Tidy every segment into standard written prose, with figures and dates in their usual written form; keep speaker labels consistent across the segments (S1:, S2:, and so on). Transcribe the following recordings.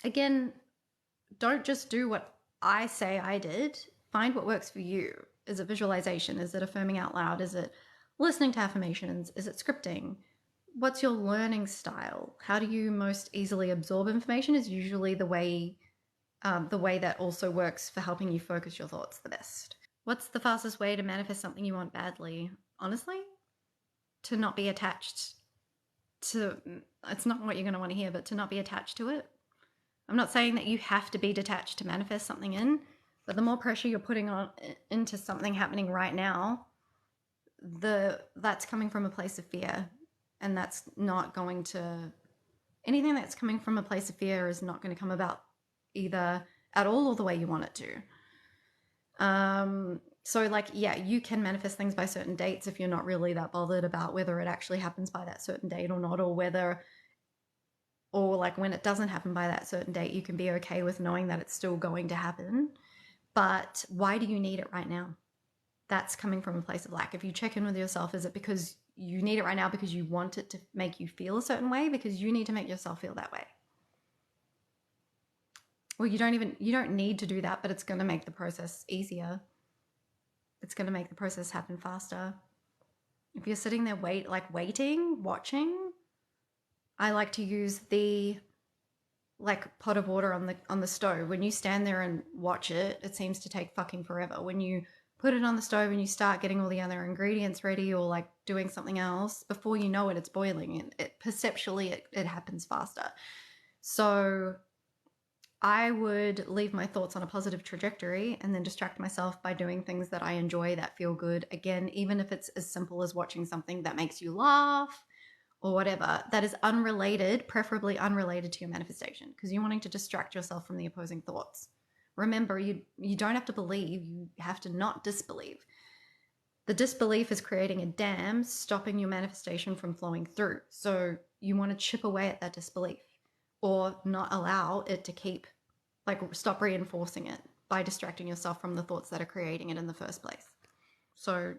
S1: again, don't just do what I say I did. Find what works for you. Is it visualization? Is it affirming out loud? Is it listening to affirmations? Is it scripting? What's your learning style? How do you most easily absorb information is usually the way that also works for helping you focus your thoughts the best. What's the fastest way to manifest something you want badly? Honestly, to not be attached to, it's not what you're going to want to hear, but to not be attached to it. I'm not saying that you have to be detached to manifest something in, but the more pressure you're putting on into something happening right now, that's coming from a place of fear, and that's not going to, anything that's coming from a place of fear is not going to come about either at all or the way you want it to. So like, yeah, you can manifest things by certain dates if you're not really that bothered about whether it actually happens by that certain date or not, or like when it doesn't happen by that certain date, you can be okay with knowing that it's still going to happen. But why do you need it right now? That's coming from a place of lack. If you check in with yourself, is it because you need it right now because you want it to make you feel a certain way? Because you need to make yourself feel that way. Well, you don't need to do that, but it's going to make the process easier. It's going to make the process happen faster. If you're sitting there waiting, watching, I like to use the like pot of water on the stove. When you stand there and watch it, it seems to take fucking forever. When you put it on the stove and you start getting all the other ingredients ready or like doing something else, before you know it, it's boiling. And perceptually, it happens faster. So I would leave my thoughts on a positive trajectory and then distract myself by doing things that I enjoy that feel good. Again, even if it's as simple as watching something that makes you laugh or whatever, that is unrelated, preferably unrelated to your manifestation, because you're wanting to distract yourself from the opposing thoughts. Remember, you don't have to believe, you have to not disbelieve. The disbelief is creating a dam, stopping your manifestation from flowing through. So you want to chip away at that disbelief or not allow it to keep, like, stop reinforcing it by distracting yourself from the thoughts that are creating it in the first place. So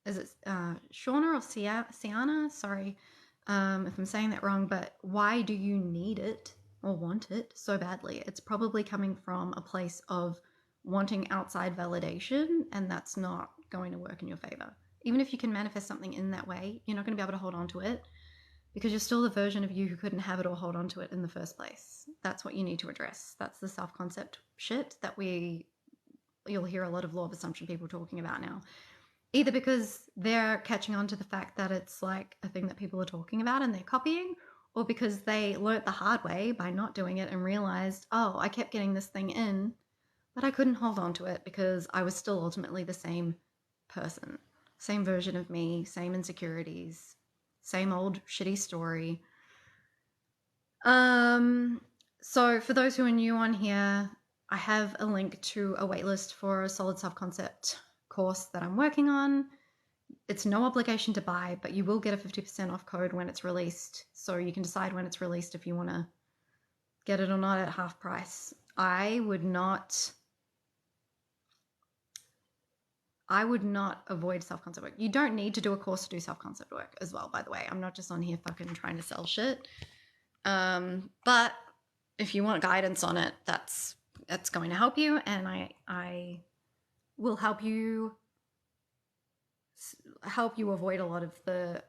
S1: is it Shauna or Siana? Sorry if I'm saying that wrong, but why do you need it or want it so badly? It's probably coming from a place of wanting outside validation, and that's not going to work in your favor. Even if you can manifest something in that way, you're not going to be able to hold on to it because you're still the version of you who couldn't have it or hold on to it in the first place. That's what you need to address. That's the self-concept shit that you'll hear a lot of law of assumption people talking about now. Either because they're catching on to the fact that it's like a thing that people are talking about and they're copying, or because they learnt the hard way by not doing it and realized, oh, I kept getting this thing in, but I couldn't hold on to it because I was still ultimately the same person, same version of me, same insecurities, same old shitty story. So for those who are new on here, I have a link to a waitlist for a solid self-concept course that I'm working on. It's no obligation to buy, but you will get a 50% off code when it's released. So you can decide when it's released if you want to get it or not at half price. I would not avoid self-concept work. You don't need to do a course to do self-concept work as well, by the way. I'm not just on here fucking trying to sell shit. But if you want guidance on it, that's going to help you, and I will help you avoid a lot of the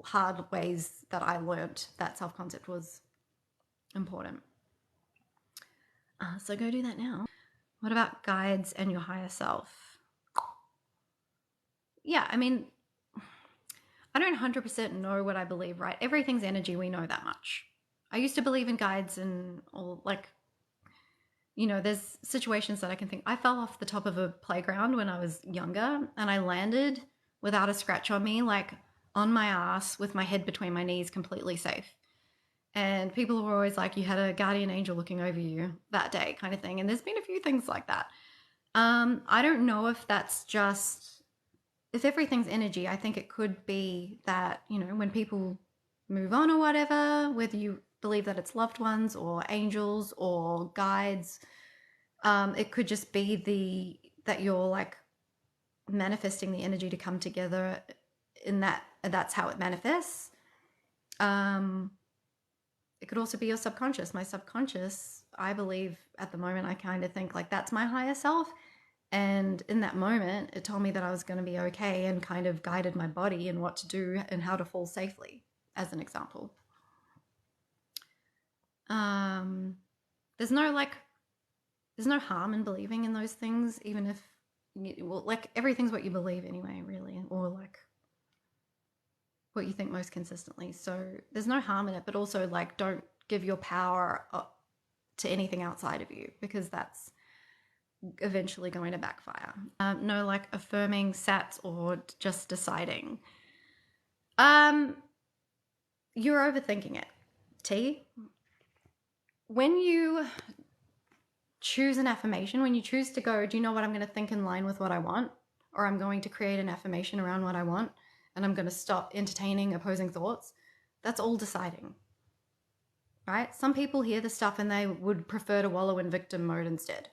S1: hard ways that I learned that self-concept was important. So go do that now. What about guides and your higher self? Yeah, I mean, I don't 100% know what I believe, right? Everything's energy, we know that much. I used to believe in guides and all, like, you know, there's situations that I can think. I fell off the top of a playground when I was younger and I landed without a scratch on me, like on my ass with my head between my knees, completely safe. And people were always like, you had a guardian angel looking over you that day, kind of thing. And there's been a few things like that. I don't know if that's just, if everything's energy, I think it could be that, you know, when people move on or whatever, whether you believe that it's loved ones or angels or guides, it could just be that you're like manifesting the energy to come together in that's how it manifests. It could also be your subconscious. My subconscious, I believe at the moment, I kind of think like that's my higher self. And in that moment, it told me that I was going to be okay and kind of guided my body in what to do and how to fall safely, as an example. There's no harm in believing in those things, even if, like everything's what you believe anyway, really, or like what you think most consistently. So there's no harm in it, but also like don't give your power to anything outside of you, because that's eventually going to backfire. No like affirming SATS or just deciding. You're overthinking it. T. When you choose an affirmation, when you choose to go, do you know what, I'm going to think in line with what I want, or I'm going to create an affirmation around what I want, and I'm going to stop entertaining opposing thoughts, that's all deciding, right? Some people hear this stuff and they would prefer to wallow in victim mode instead.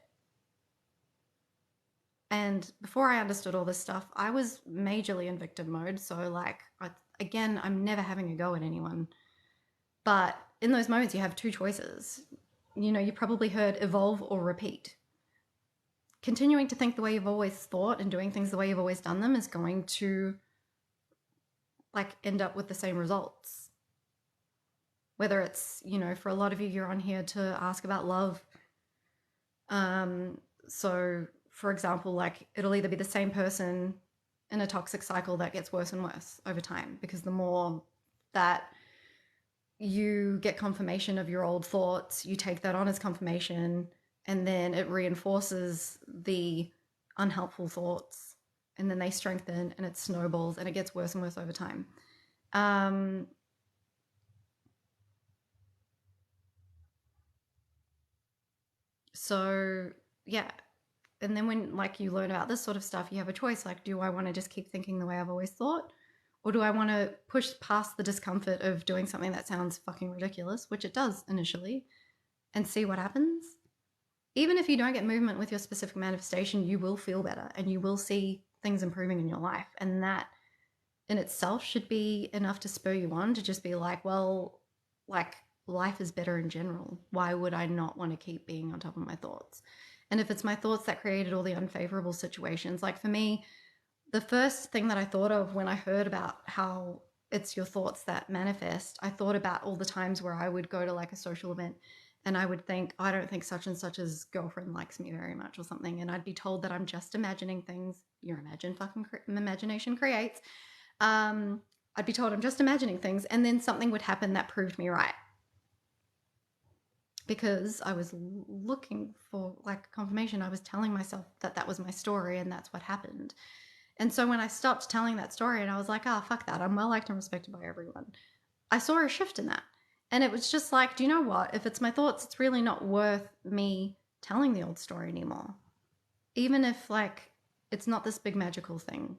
S1: And before I understood all this stuff, I was majorly in victim mode. So like, again, I'm never having a go at anyone. But in those moments, you have two choices. You know, you probably heard evolve or repeat. Continuing to think the way you've always thought and doing things the way you've always done them is going to like end up with the same results. Whether it's, you know, for a lot of you, you're on here to ask about love. So for example, like it'll either be the same person in a toxic cycle that gets worse and worse over time, because the more that you get confirmation of your old thoughts, you take that on as confirmation, and then it reinforces the unhelpful thoughts, and then they strengthen and it snowballs and it gets worse and worse over time. So yeah. And then when like you learn about this sort of stuff, you have a choice. Like, do I want to just keep thinking the way I've always thought? Or do I want to push past the discomfort of doing something that sounds fucking ridiculous, which it does initially, and see what happens? Even if you don't get movement with your specific manifestation, you will feel better and you will see things improving in your life. And that in itself should be enough to spur you on to just be like, well, like life is better in general. Why would I not want to keep being on top of my thoughts? And if it's my thoughts that created all the unfavorable situations, like for me, the first thing that I thought of when I heard about how it's your thoughts that manifest, I thought about all the times where I would go to like a social event and I would think, I don't think such and such's girlfriend likes me very much or something. And I'd be told that I'm just imagining things. Your imagination creates. I'd be told I'm just imagining things, and then something would happen that proved me right. Because I was looking for like confirmation. I was telling myself that that was my story and that's what happened. And so when I stopped telling that story and I was like, oh, fuck that, I'm well liked and respected by everyone, I saw a shift in that. And it was just like, do you know what? If it's my thoughts, it's really not worth me telling the old story anymore. Even if like it's not this big magical thing.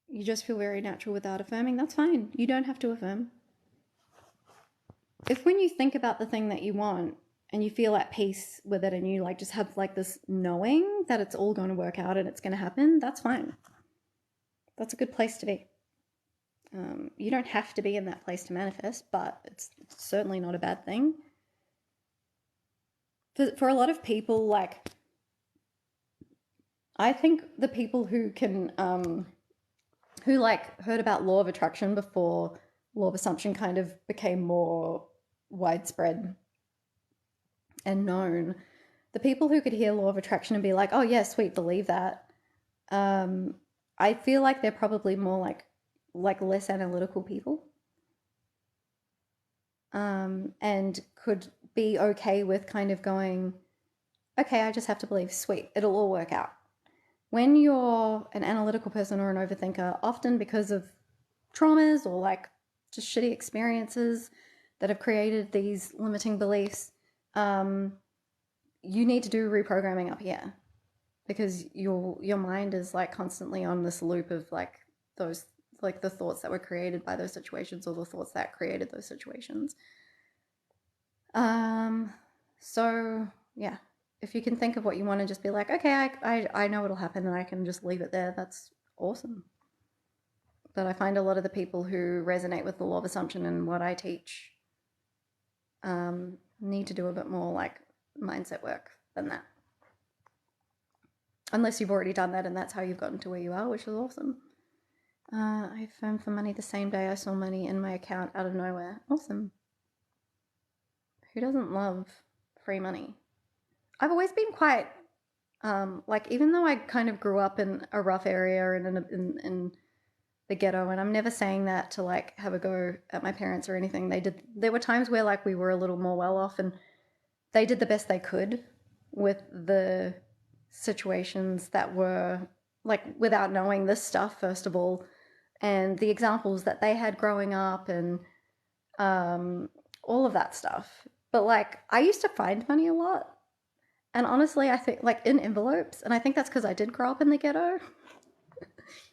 S1: You just feel very natural without affirming, that's fine. You don't have to affirm. If when you think about the thing that you want and you feel at peace with it and you like just have like this knowing that it's all going to work out and it's going to happen, that's fine. That's a good place to be. You don't have to be in that place to manifest, but it's certainly not a bad thing. For a lot of people, like, I think the people who can, who like heard about law of attraction before law of assumption kind of became more widespread and known, the people who could hear law of attraction and be like, oh yeah, sweet, believe that, I feel like they're probably more like less analytical people, and could be okay with kind of going, okay, I just have to believe, sweet, it'll all work out. When you're an analytical person or an overthinker, often because of traumas or like just shitty experiences that have created these limiting beliefs, you need to do reprogramming up here, because your mind is like constantly on this loop of like those, like the thoughts that were created by those situations or the thoughts that created those situations. So yeah, if you can think of what you want and just be like, okay, I know it'll happen and I can just leave it there, that's awesome. But I find a lot of the people who resonate with the law of assumption and what I teach need to do a bit more like mindset work than that. Unless you've already done that and that's how you've gotten to where you are, which is awesome. I phoned for money the same day I saw money in my account out of nowhere. Awesome. Who doesn't love free money? I've always been quite, like, even though I kind of grew up in a rough area and in the ghetto, and I'm never saying that to like have a go at my parents or anything. There were times where like we were a little more well off and they did the best they could with the situations that were like without knowing this stuff, first of all, and the examples that they had growing up and all of that stuff. But like I used to find money a lot. And honestly, I think like in envelopes, and I think that's because I did grow up in the ghetto.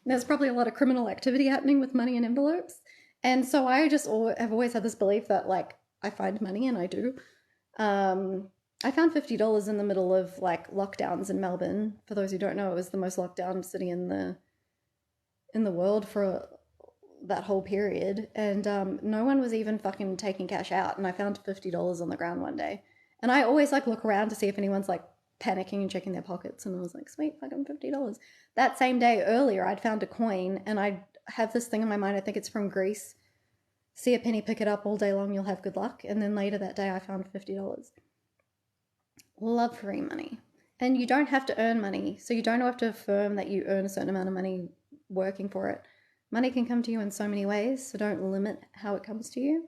S1: There's probably a lot of criminal activity happening with money in envelopes. And so I just have always had this belief that like I find money, and I do. I found $50 in the middle of like lockdowns in Melbourne. For those who don't know, it was the most locked down city in the world for that whole period, and no one was even fucking taking cash out. And I found $50 on the ground one day, and I always like look around to see if anyone's like panicking and checking their pockets. And I was like, sweet, fucking $50. That same day earlier, I'd found a coin, and I have this thing in my mind. I think it's from Greece. See a penny, pick it up all day long, you'll have good luck. And then later that day, I found $50. Love free money. And you don't have to earn money. So you don't have to affirm that you earn a certain amount of money working for it. Money can come to you in so many ways, so don't limit how it comes to you.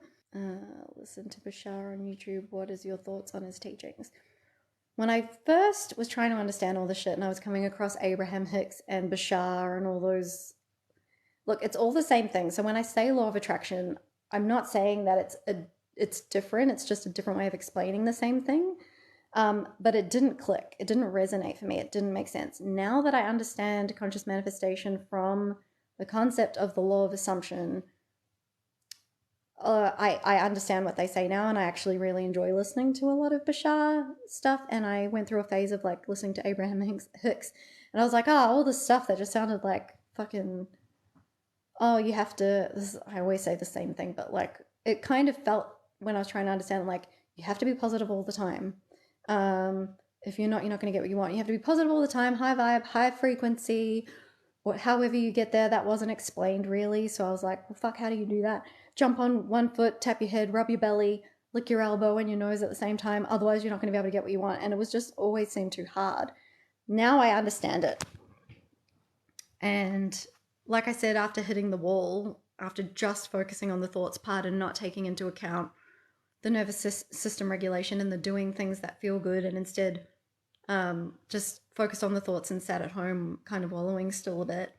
S1: Listen to Bashar on YouTube. What is your thoughts on his teachings? When I first was trying to understand all this shit and I was coming across Abraham Hicks and Bashar and all those, look, it's all the same thing. So when I say law of attraction, I'm not saying that it's different. It's just a different way of explaining the same thing. But it didn't click. It didn't resonate for me. It didn't make sense. Now that I understand conscious manifestation from the concept of the law of assumption, I understand what they say now, and I actually really enjoy listening to a lot of Bashar stuff. And I went through a phase of like listening to Abraham Hicks, and I was like, oh, all this stuff that just sounded like fucking, oh, you have to, I always say the same thing, but like it kind of felt when I was trying to understand, like, you have to be positive all the time. If you're not going to get what you want. You have to be positive all the time, high vibe, high frequency, however you get there. That wasn't explained really. So I was like, well, fuck, how do you do that? Jump on one foot, tap your head, rub your belly, lick your elbow and your nose at the same time. Otherwise, you're not going to be able to get what you want. And it was just always seemed too hard. Now I understand it. And like I said, after hitting the wall, after just focusing on the thoughts part and not taking into account the nervous system regulation and the doing things that feel good, and instead just focused on the thoughts and sat at home kind of wallowing still a bit.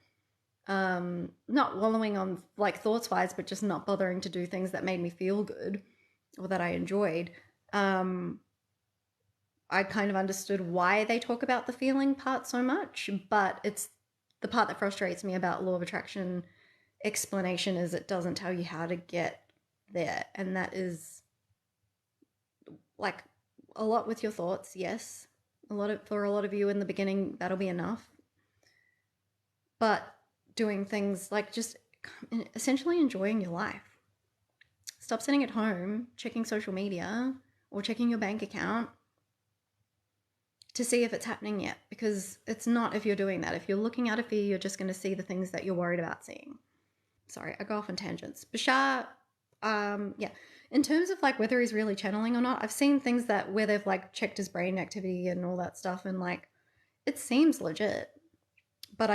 S1: Not wallowing on like thoughts wise, but just not bothering to do things that made me feel good or that I enjoyed. I kind of understood why they talk about the feeling part so much, but it's the part that frustrates me about law of attraction explanation is it doesn't tell you how to get there. And that is like a lot with your thoughts. Yes. For a lot of you in the beginning, that'll be enough. But doing things like just essentially enjoying your life. Stop sitting at home, checking social media or checking your bank account to see if it's happening yet, because it's not if you're doing that. If you're looking out of fear, you're just going to see the things that you're worried about seeing. Sorry, I go off on tangents. Bashar, yeah. In terms of like whether he's really channeling or not, I've seen things that where they've like checked his brain activity and all that stuff, and like it seems legit, but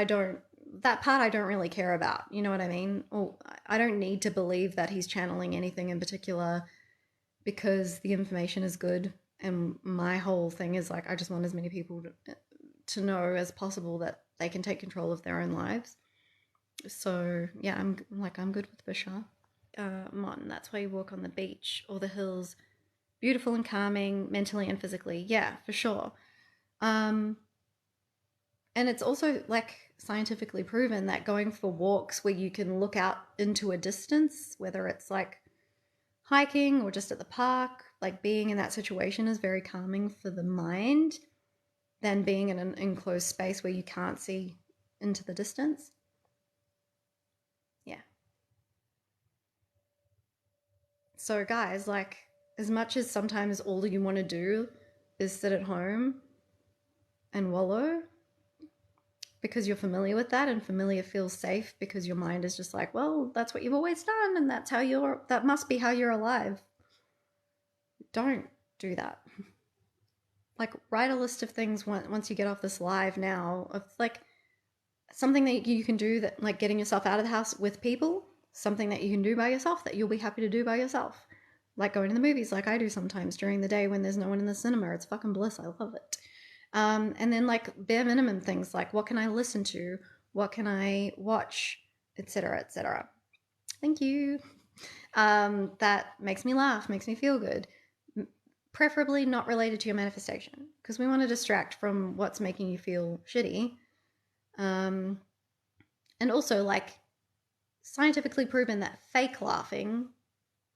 S1: that part I don't really care about. You know what I mean? Or I don't need to believe that he's channeling anything in particular because the information is good. And my whole thing is like, I just want as many people to know as possible that they can take control of their own lives. So yeah, I'm good with Bashar. Martin, that's why you walk on the beach or the hills. Beautiful and calming mentally and physically. Yeah, for sure. And it's also like scientifically proven that going for walks where you can look out into a distance, whether it's like hiking or just at the park, like being in that situation is very calming for the mind than being in an enclosed space where you can't see into the distance. Yeah. So guys, like as much as sometimes all you want to do is sit at home and wallow because you're familiar with that, and familiar feels safe because your mind is just like, well, that's what you've always done, and that must be how you're alive. Don't do that. Like, write a list of things once you get off this live now, of like something that you can do, that like getting yourself out of the house with people, something that you can do by yourself that you'll be happy to do by yourself. Like going to the movies, like I do sometimes during the day when there's no one in the cinema. It's fucking bliss. I love it. And then like bare minimum things like, what can I listen to? What can I watch? Etc. etc. Thank you. That makes me laugh, makes me feel good. Preferably not related to your manifestation, because we want to distract from what's making you feel shitty. And also, like, scientifically proven that fake laughing,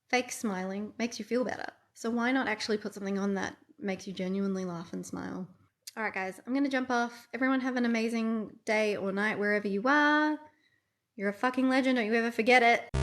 S1: fake smiling makes you feel better. So why not actually put something on that makes you genuinely laugh and smile? All right, guys, I'm going to jump off. Everyone have an amazing day or night wherever you are. You're a fucking legend. Don't you ever forget it.